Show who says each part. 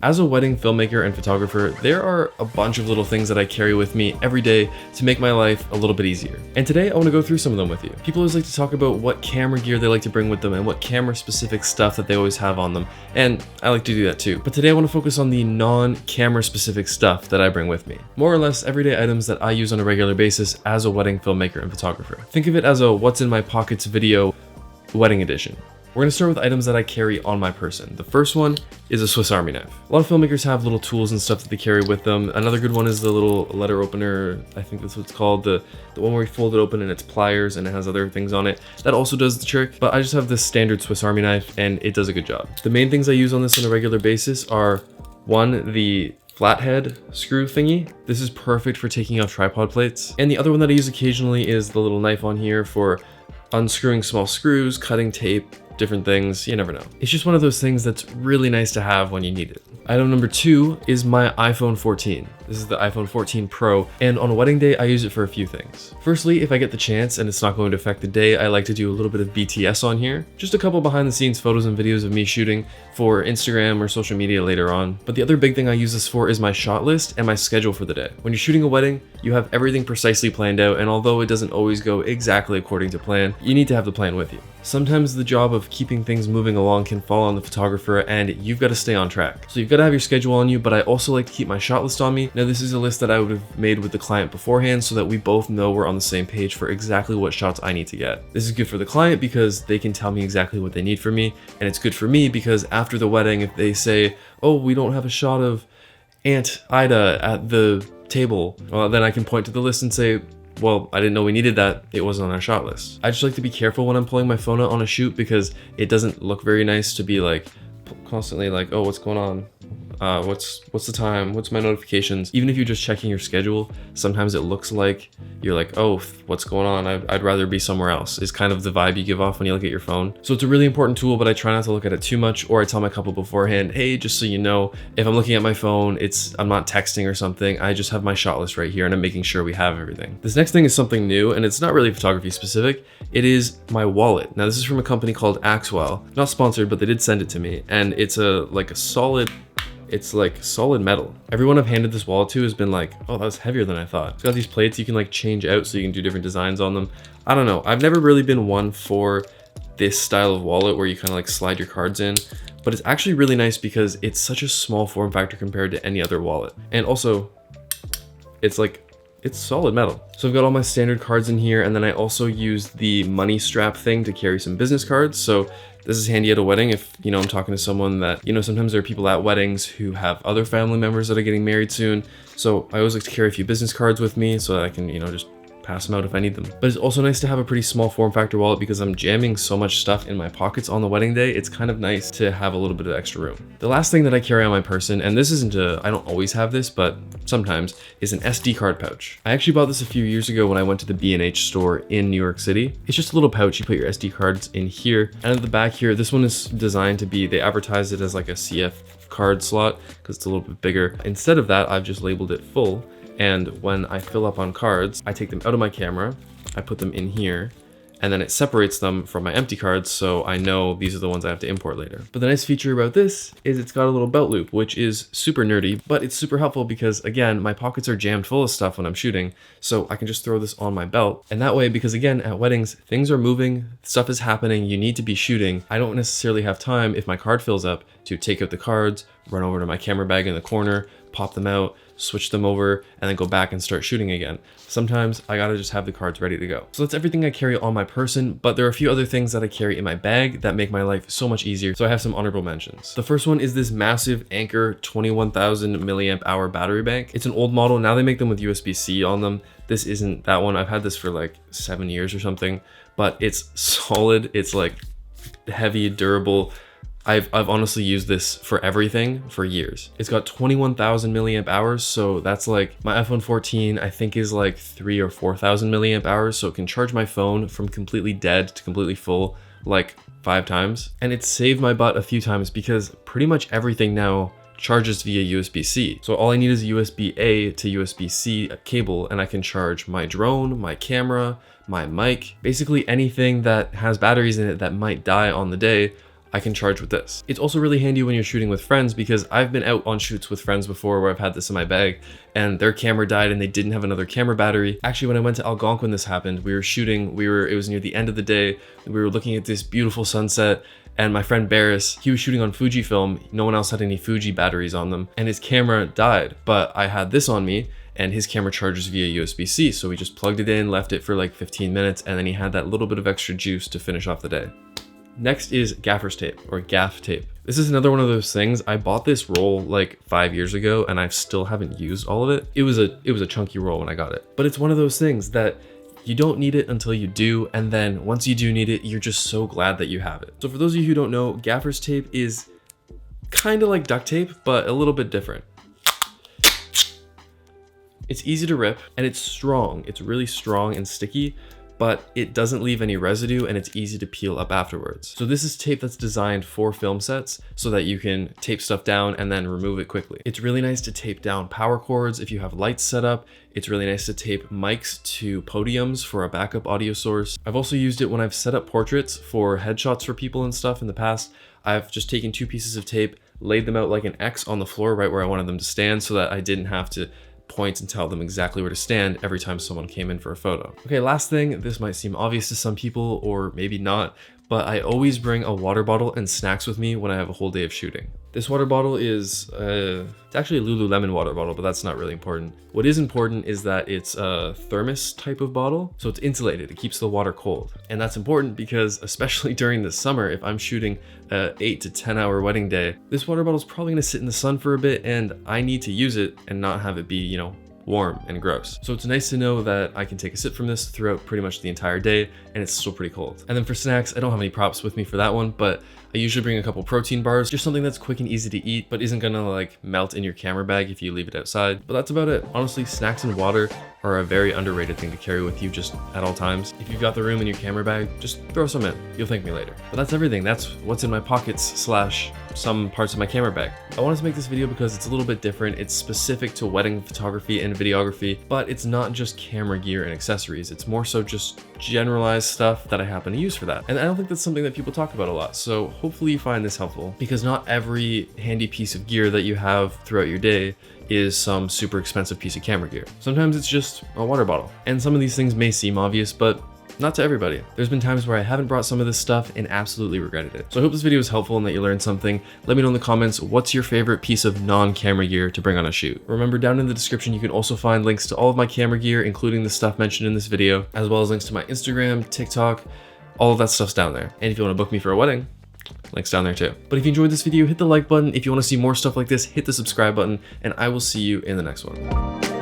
Speaker 1: As a wedding filmmaker and photographer, there are a bunch of little things that I carry with me every day to make my life a little bit easier. And today I want to go through some of them with you. People always like to talk about what camera gear they like to bring with them and what camera specific stuff that they always have on them. And I like to do that too. But today I want to focus on the non-camera specific stuff that I bring with me. More or less everyday items that I use on a regular basis as a wedding filmmaker and photographer. Think of it as a what's in my pockets video wedding edition. We're going to start with items that I carry on my person. The first one is a Swiss Army knife. A lot of filmmakers have little tools and stuff that they carry with them. Another good one is the little letter opener. I think that's what it's called. The one where you fold it open and it's pliers and it has other things on it. That also does the trick, but I just have this standard Swiss Army knife and it does a good job. The main things I use on this on a regular basis are one, the flathead screw thingy. This is perfect for taking off tripod plates. And the other one that I use occasionally is the little knife on here for unscrewing small screws, cutting tape, different things, you never know. It's just one of those things that's really nice to have when you need it. Item number 2 is my iPhone 14. This is the iPhone 14 Pro, and on a wedding day, I use it for a few things. Firstly, if I get the chance and it's not going to affect the day, I like to do a little bit of BTS on here. Just a couple behind the scenes photos and videos of me shooting for Instagram or social media later on. But the other big thing I use this for is my shot list and my schedule for the day. When you're shooting a wedding, you have everything precisely planned out, and although it doesn't always go exactly according to plan, you need to have the plan with you. Sometimes the job of keeping things moving along can fall on the photographer, and you've got to stay on track. So you've got to have your schedule on you, but I also like to keep my shot list on me. Now this is a list that I would have made with the client beforehand so that we both know we're on the same page for exactly what shots I need to get. This is good for the client because they can tell me exactly what they need from me, and it's good for me because after the wedding, if they say, oh, we don't have a shot of Aunt Ida at the table, well, then I can point to the list and say, well, I didn't know we needed that. It wasn't on our shot list. I just like to be careful when I'm pulling my phone out on a shoot because it doesn't look very nice to be like constantly like, oh, what's going on? What's the time? What's my notifications? Even if you're just checking your schedule, sometimes it looks like you're like, oh, what's going on? I'd rather be somewhere else is kind of the vibe you give off when you look at your phone. So it's a really important tool, but I try not to look at it too much, or I tell my couple beforehand, hey, just so you know, if I'm looking at my phone, I'm not texting or something. I just have my shot list right here and I'm making sure we have everything. This next thing is something new and it's not really photography specific. It is my wallet. Now this is from a company called Axwell. Not sponsored, but they did send it to me, and it's like solid metal. Everyone I've handed this wallet to has been like, oh, that was heavier than I thought. It's got these plates you can like change out so you can do different designs on them. I don't know. I've never really been one for this style of wallet where you kind of like slide your cards in, but it's actually really nice because it's such a small form factor compared to any other wallet. And also it's solid metal. So I've got all my standard cards in here, and then I also use the money strap thing to carry some business cards. So this is handy at a wedding if, you know, I'm talking to someone that, you know, sometimes there are people at weddings who have other family members that are getting married soon. So I always like to carry a few business cards with me so that I can, you know, just pass them out if I need them. But it's also nice to have a pretty small form factor wallet because I'm jamming so much stuff in my pockets on the wedding day. It's kind of nice to have a little bit of extra room. The last thing that I carry on my person, and this isn't I don't always have this, but sometimes, is an SD card pouch. I actually bought this a few years ago when I went to the B&H store in New York City. It's just a little pouch. You put your SD cards in here, and at the back here, this one is designed to be, they advertise it as like a CF card slot because it's a little bit bigger. Instead of that, I've just labeled it full. And when I fill up on cards, I take them out of my camera, I put them in here, and then it separates them from my empty cards so I know these are the ones I have to import later. But the nice feature about this is it's got a little belt loop, which is super nerdy, but it's super helpful because, again, my pockets are jammed full of stuff when I'm shooting, so I can just throw this on my belt. And that way, because again, at weddings, things are moving, stuff is happening, you need to be shooting. I don't necessarily have time, if my card fills up, to take out the cards, run over to my camera bag in the corner, pop them out, switch them over, and then go back and start shooting again. Sometimes I gotta just have the cards ready to go. So that's everything I carry on my person, but there are a few other things that I carry in my bag that make my life so much easier. So I have some honorable mentions. The first one is this massive Anker 21,000 milliamp hour battery bank. It's an old model. Now they make them with USB-C on them. This isn't that one. I've had this for like 7 years or something, but it's solid. It's like heavy, durable. I've honestly used this for everything for years. It's got 21,000 milliamp hours, so that's like my iPhone 14 I think is like 3,000 or 4,000 milliamp hours, so it can charge my phone from completely dead to completely full like 5 times. And it's saved my butt a few times because pretty much everything now charges via USB-C. So all I need is a USB-A to USB-C cable, and I can charge my drone, my camera, my mic, basically anything that has batteries in it that might die on the day. I can charge with this. It's also really handy when you're shooting with friends because I've been out on shoots with friends before where I've had this in my bag and their camera died and they didn't have another camera battery. Actually, when I went to Algonquin when this happened, we were shooting, it was near the end of the day. We were looking at this beautiful sunset and my friend Barris, he was shooting on Fujifilm. No one else had any Fuji batteries on them and his camera died, but I had this on me and his camera charges via USB-C. So we just plugged it in, left it for like 15 minutes, and then he had that little bit of extra juice to finish off the day. Next is gaffer's tape or gaff tape. This is another one of those things. I bought this roll like 5 years ago and I still haven't used all of it. It was a chunky roll when I got it, but it's one of those things that you don't need it until you do. And then once you do need it, you're just so glad that you have it. So for those of you who don't know, gaffer's tape is kind of like duct tape, but a little bit different. It's easy to rip and it's strong. It's really strong and sticky, but it doesn't leave any residue and it's easy to peel up afterwards. So this is tape that's designed for film sets so that you can tape stuff down and then remove it quickly. It's really nice to tape down power cords if you have lights set up. It's really nice to tape mics to podiums for a backup audio source. I've also used it when I've set up portraits for headshots for people and stuff in the past. I've just taken 2 pieces of tape, laid them out like an X on the floor right where I wanted them to stand so that I didn't have to point and tell them exactly where to stand every time someone came in for a photo. Okay, last thing, this might seem obvious to some people or maybe not, but I always bring a water bottle and snacks with me when I have a whole day of shooting. This water bottle is, it's actually a Lululemon water bottle, but that's not really important. What is important is that it's a thermos type of bottle, so it's insulated, it keeps the water cold. And that's important because especially during the summer, if I'm shooting a 8 to 10 hour wedding day, this water bottle is probably gonna sit in the sun for a bit and I need to use it and not have it be, warm and gross. So it's nice to know that I can take a sip from this throughout pretty much the entire day and it's still pretty cold. And then for snacks, I don't have any props with me for that one, but I usually bring a couple protein bars, just something that's quick and easy to eat, but isn't gonna like melt in your camera bag if you leave it outside. But that's about it. Honestly, snacks and water are a very underrated thing to carry with you just at all times. If you've got the room in your camera bag, just throw some in. You'll thank me later. But that's everything. That's what's in my pockets / some parts of my camera bag. I wanted to make this video because it's a little bit different. It's specific to wedding photography and videography, but it's not just camera gear and accessories. It's more so just generalized stuff that I happen to use for that. And I don't think that's something that people talk about a lot. So hopefully you find this helpful because not every handy piece of gear that you have throughout your day is some super expensive piece of camera gear. Sometimes it's just a water bottle. And some of these things may seem obvious, but not to everybody. There's been times where I haven't brought some of this stuff and absolutely regretted it. So I hope this video was helpful and that you learned something. Let me know in the comments, what's your favorite piece of non-camera gear to bring on a shoot? Remember, down in the description, you can also find links to all of my camera gear, including the stuff mentioned in this video, as well as links to my Instagram, TikTok, all of that stuff's down there. And if you want to book me for a wedding, links down there too. But if you enjoyed this video, hit the like button. If you want to see more stuff like this, hit the subscribe button, and I will see you in the next one.